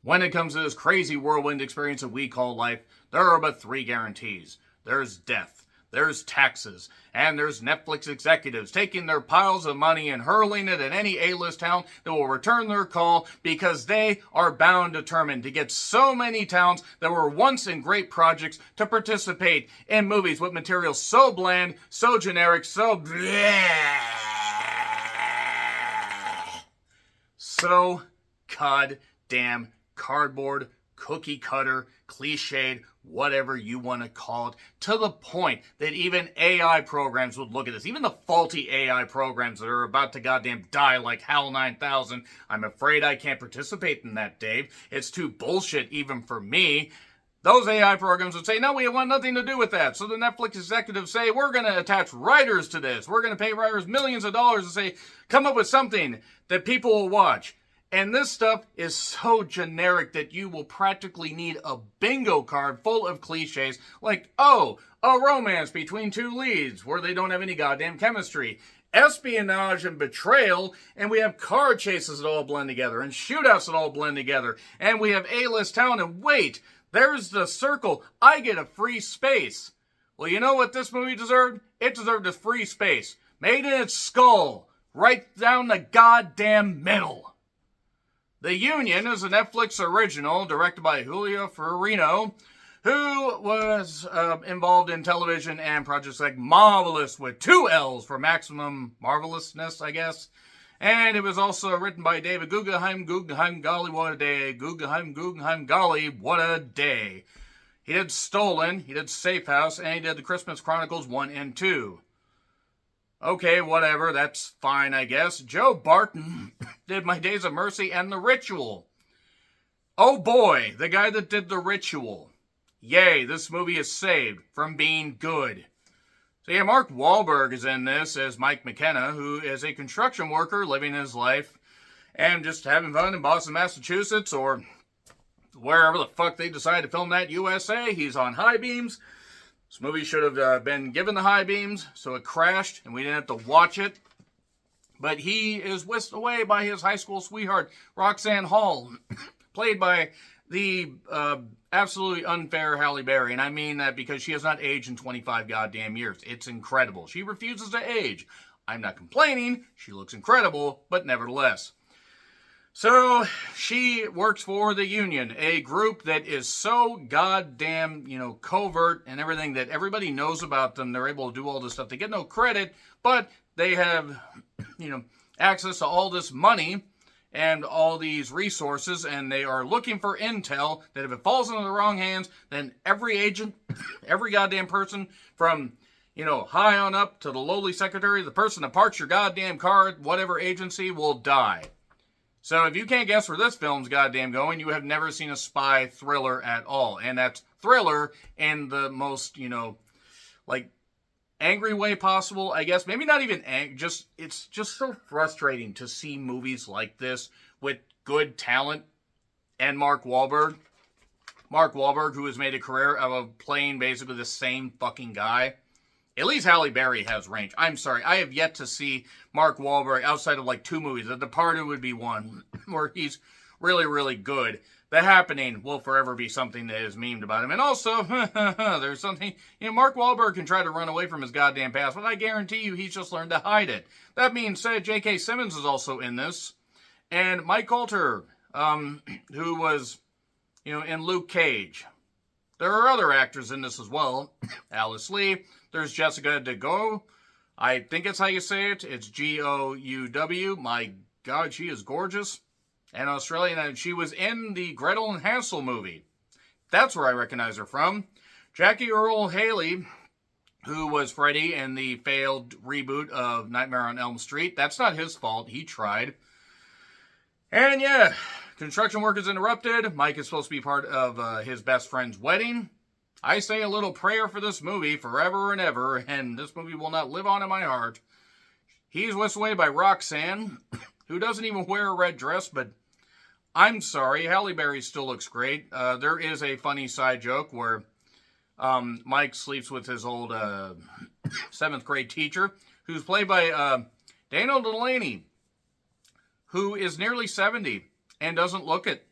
When it comes to this crazy whirlwind experience that we call life, there are but three guarantees. There's death, there's taxes, and there's Netflix executives taking their piles of money and hurling it at any A-list talent that will return their call, because they are bound determined to get so many talents that were once in great projects to participate in movies with material so bland, so generic, so bleh, so goddamn cardboard, cookie cutter, cliched, whatever you want to call it, to the point that even AI programs would look at this. Even the faulty AI programs that are about to goddamn die like HAL 9000. I'm afraid I can't participate in that, Dave. It's too bullshit even for me. Those AI programs would say, no, we want nothing to do with that. So the Netflix executives say, we're going to attach writers to this. We're going to pay writers millions of dollars and say, come up with something that people will watch. And this stuff is so generic that you will practically need a bingo card full of cliches like, oh, a romance between two leads where they don't have any goddamn chemistry, espionage and betrayal, and we have car chases that all blend together, and shootouts that all blend together, and we have A-list talent, and wait, there's the circle, I get a free space. Well, you know what this movie deserved? It deserved a free space, made in its skull, right down the goddamn middle. The Union is a Netflix original directed by Julio Farino, who was involved in television and projects like Marvelous with 2 L's for maximum marvelousness, I guess. And it was also written by David Guggenheim, golly, what a day. Guggenheim, golly, what a day. He did Stolen, he did Safe House, and he did The Christmas Chronicles 1 and 2. Okay, whatever, that's fine, I guess. Joe Barton did My Days of Mercy and The Ritual. Oh boy, the guy that did The Ritual. Yay, this movie is saved from being good. So yeah, Mark Wahlberg is in this as Mike McKenna, who is a construction worker living his life and just having fun in Boston, Massachusetts, or wherever the fuck they decide to film that, USA. He's on high beams. This movie should have been given the high beams, so it crashed, and we didn't have to watch it. But he is whisked away by his high school sweetheart, Roxanne Hall, played by the absolutely unfair Halle Berry. And I mean that because she has not aged in 25 goddamn years. It's incredible. She refuses to age. I'm not complaining. She looks incredible, but nevertheless. So, she works for the Union, a group that is so goddamn, covert and everything that everybody knows about them. They're able to do all this stuff. They get no credit, but they have, access to all this money and all these resources, and they are looking for intel that if it falls into the wrong hands, then every agent, every goddamn person from, high on up to the lowly secretary, the person that parks your goddamn car at whatever agency will die. So if you can't guess where this film's goddamn going, you have never seen a spy thriller at all. And that's thriller in the most, angry way possible, I guess. Maybe not even it's just so frustrating to see movies like this with good talent and Mark Wahlberg. Mark Wahlberg, who has made a career out of playing basically the same fucking guy. At least Halle Berry has range. I'm sorry, I have yet to see Mark Wahlberg outside of 2 movies. The Departed would be one, where he's really, really good. The Happening will forever be something that is memed about him. And also, there's something, Mark Wahlberg can try to run away from his goddamn past, but I guarantee you he's just learned to hide it. That being said, J.K. Simmons is also in this. And Mike Coulter, who was, in Luke Cage. There are other actors in this as well. Alice Lee. There's Jessica DeGoe. I think that's how you say it. It's Gouw. My God, she is gorgeous. And Australian. And she was in the Gretel and Hansel movie. That's where I recognize her from. Jackie Earle Haley, who was Freddy in the failed reboot of Nightmare on Elm Street. That's not his fault. He tried. And yeah, construction work is interrupted. Mike is supposed to be part of his best friend's wedding. I say a little prayer for this movie forever and ever, and this movie will not live on in my heart. He's whisked away by Roxanne, who doesn't even wear a red dress, but I'm sorry, Halle Berry still looks great. There is a funny side joke where Mike sleeps with his old 7th grade teacher, who's played by Daniel Delaney, who is nearly 70 and doesn't look it.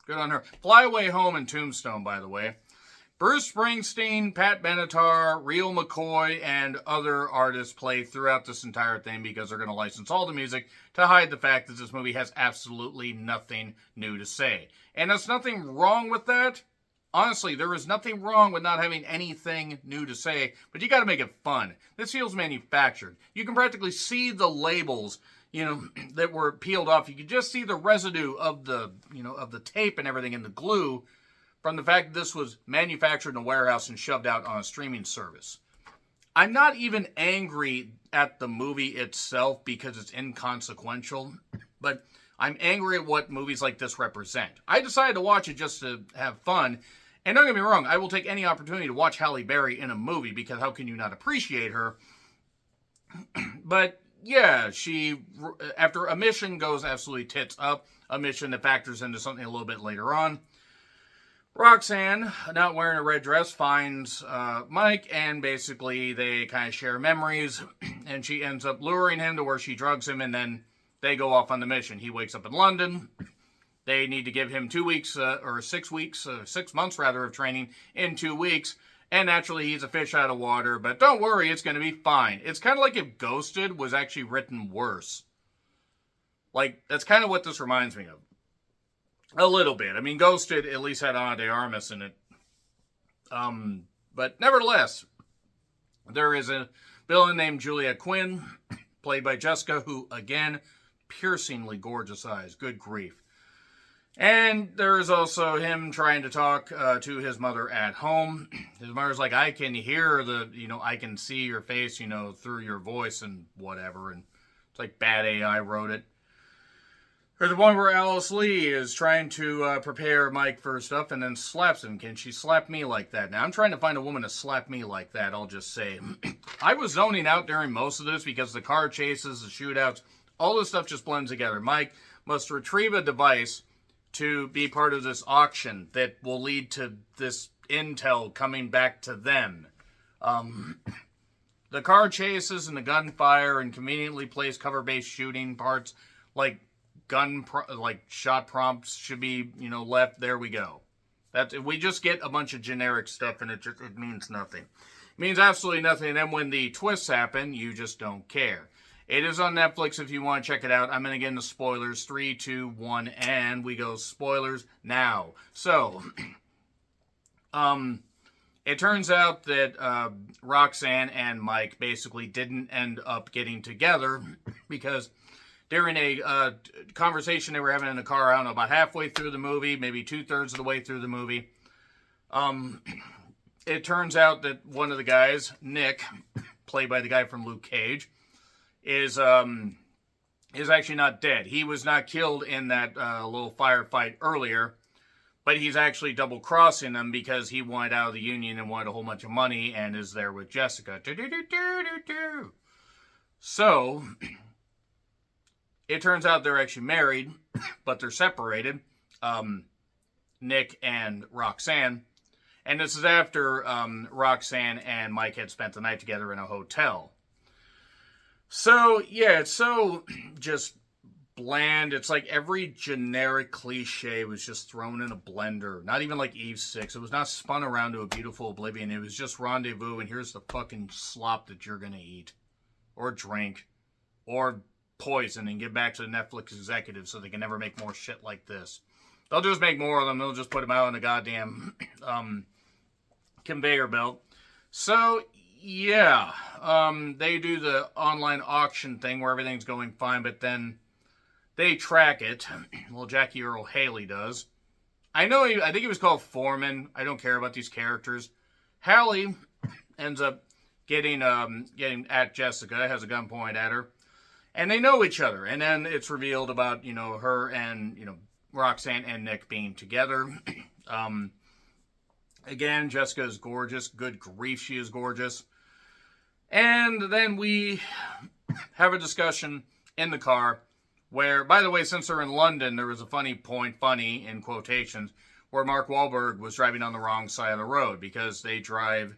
Good on her. Fly Away Home and Tombstone, by the way. Bruce Springsteen, Pat Benatar, Real McCoy, and other artists play throughout this entire thing because they're going to license all the music to hide the fact that this movie has absolutely nothing new to say. And there's nothing wrong with that. Honestly, there is nothing wrong with not having anything new to say, but you got to make it fun. This feels manufactured. You can practically see the labels, that were peeled off. You can just see the residue of the tape and everything and the glue from the fact that this was manufactured in a warehouse and shoved out on a streaming service. I'm not even angry at the movie itself because it's inconsequential, but I'm angry at what movies like this represent. I decided to watch it just to have fun, and don't get me wrong, I will take any opportunity to watch Halle Berry in a movie because how can you not appreciate her? But yeah, she, after a mission goes absolutely tits up, a mission that factors into something a little bit later on, Roxanne, not wearing a red dress, finds Mike, and basically they kind of share memories, and she ends up luring him to where she drugs him, and then they go off on the mission. He wakes up in London. They need to give him 2 weeks, or 6 weeks, 6 months rather, of training in 2 weeks, and naturally he's a fish out of water, but don't worry, it's going to be fine. It's kind of like if Ghosted was actually written worse. Like, that's kind of what this reminds me of. A little bit. I mean, Ghosted at least had Ana de Armas in it. But nevertheless, there is a villain named Julia Quinn, played by Jessica, who, again, piercingly gorgeous eyes. Good grief. And there's also him trying to talk to his mother at home. His mother's like, I can hear I can see your face, through your voice and whatever. And it's like bad AI wrote it. There's the point where Alice Lee is trying to prepare Mike for stuff and then slaps him. Can she slap me like that? Now, I'm trying to find a woman to slap me like that, I'll just say. I was zoning out during most of this because the car chases, the shootouts, all this stuff just blends together. Mike must retrieve a device to be part of this auction that will lead to this intel coming back to them. The car chases and the gunfire and conveniently placed cover-based shooting parts like shot prompts should be, left. There we go. We just get a bunch of generic stuff and it means nothing. It means absolutely nothing. And then when the twists happen, you just don't care. It is on Netflix if you want to check it out. I'm going to get into spoilers. 3, 2, 1, and we go spoilers now. So, it turns out that Roxanne and Mike basically didn't end up getting together because during a conversation they were having in the car, I don't know, about halfway through the movie, maybe 2/3 of the way through the movie, it turns out that one of the guys, Nick, played by the guy from Luke Cage, is actually not dead. He was not killed in that little firefight earlier, but he's actually double-crossing them because he wanted out of the Union and wanted a whole bunch of money and is there with Jessica. So, it turns out they're actually married, but they're separated, Nick and Roxanne. And this is after Roxanne and Mike had spent the night together in a hotel. So, yeah, it's so just bland. It's like every generic cliche was just thrown in a blender. Not even like Eve 6. It was not spun around to a beautiful oblivion. It was just rendezvous, and here's the fucking slop that you're going to eat. Or drink. Or poison and give back to the Netflix executives so they can never make more shit like this. They'll just make more of them. They'll just put them out on the goddamn conveyor belt. So, yeah. They do the online auction thing where everything's going fine, but then they track it. Well, Jackie Earle Haley does. I think he was called Foreman. I don't care about these characters. Hallie ends up getting at Jessica, has a gun pointed at her. And they know each other. And then it's revealed about, her and, Roxanne and Nick being together. Again, Jessica is gorgeous. Good grief, she is gorgeous. And then we have a discussion in the car where, by the way, since they're in London, there was a funny in quotations, where Mark Wahlberg was driving on the wrong side of the road because they drive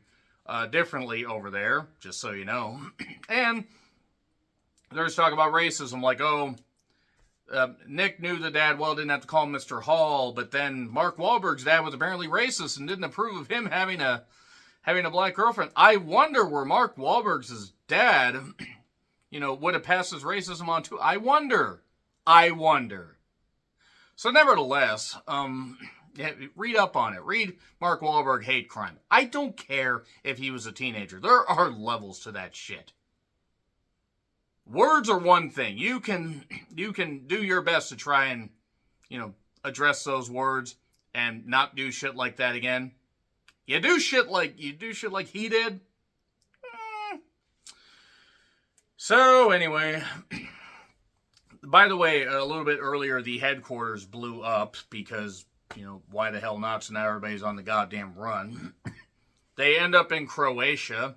differently over there, just so you know. And there's talk about racism, like, oh, Nick knew the dad well, didn't have to call him Mr. Hall, but then Mark Wahlberg's dad was apparently racist and didn't approve of him having a black girlfriend. I wonder where Mark Wahlberg's dad, would have passed his racism on to. I wonder. So nevertheless, read up on it. Read Mark Wahlberg Hate Crime. I don't care if he was a teenager. There are levels to that shit. Words are one thing. You can do your best to try and, address those words and not do shit like that again. You do shit like he did. So anyway, by the way, a little bit earlier, the headquarters blew up because, why the hell not? So now everybody's on the goddamn run. They end up in Croatia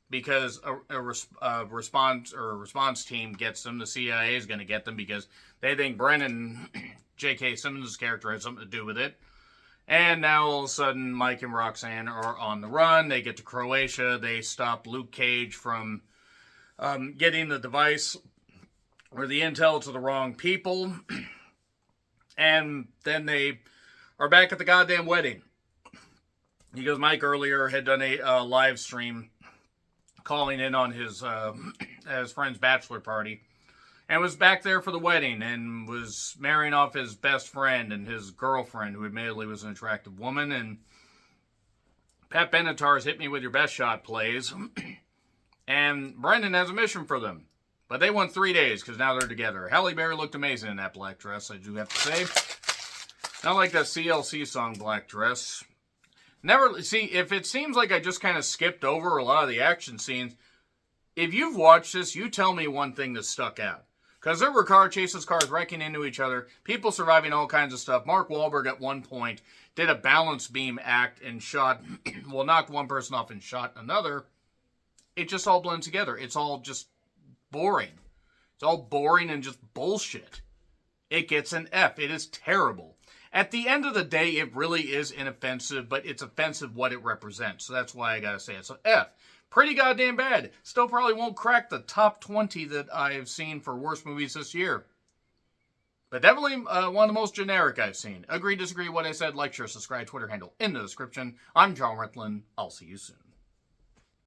because a response team gets them. The CIA is going to get them because they think Brennan, J.K. Simmons' character, had something to do with it. And now all of a sudden, Mike and Roxanne are on the run. They get to Croatia. They stop Luke Cage from getting the device or the intel to the wrong people. And then they are back at the goddamn wedding. Because Mike earlier had done a live stream calling in on his friend's bachelor party. And was back there for the wedding and was marrying off his best friend and his girlfriend, who admittedly was an attractive woman. And Pat Benatar's Hit Me With Your Best Shot plays. And Brendan has a mission for them. But they won 3 days because now they're together. Halle Berry looked amazing in that black dress, I do have to say. Not like that CLC song, Black Dress. If it seems like I just kind of skipped over a lot of the action scenes, if you've watched this, you tell me one thing that stuck out. Because there were car chases, cars wrecking into each other, people surviving all kinds of stuff. Mark Wahlberg at one point did a balance beam act and knocked one person off and shot another. It just all blends together. It's all just boring. It's all boring and just bullshit. It gets an F. It is terrible. At the end of the day, it really is inoffensive, but it's offensive what it represents. So that's why I gotta say it. So F. Pretty goddamn bad. Still probably won't crack the top 20 that I've seen for worst movies this year. But definitely one of the most generic I've seen. Agree, disagree, what I said, like, share, subscribe, Twitter handle in the description. I'm John Ritlin. I'll see you soon.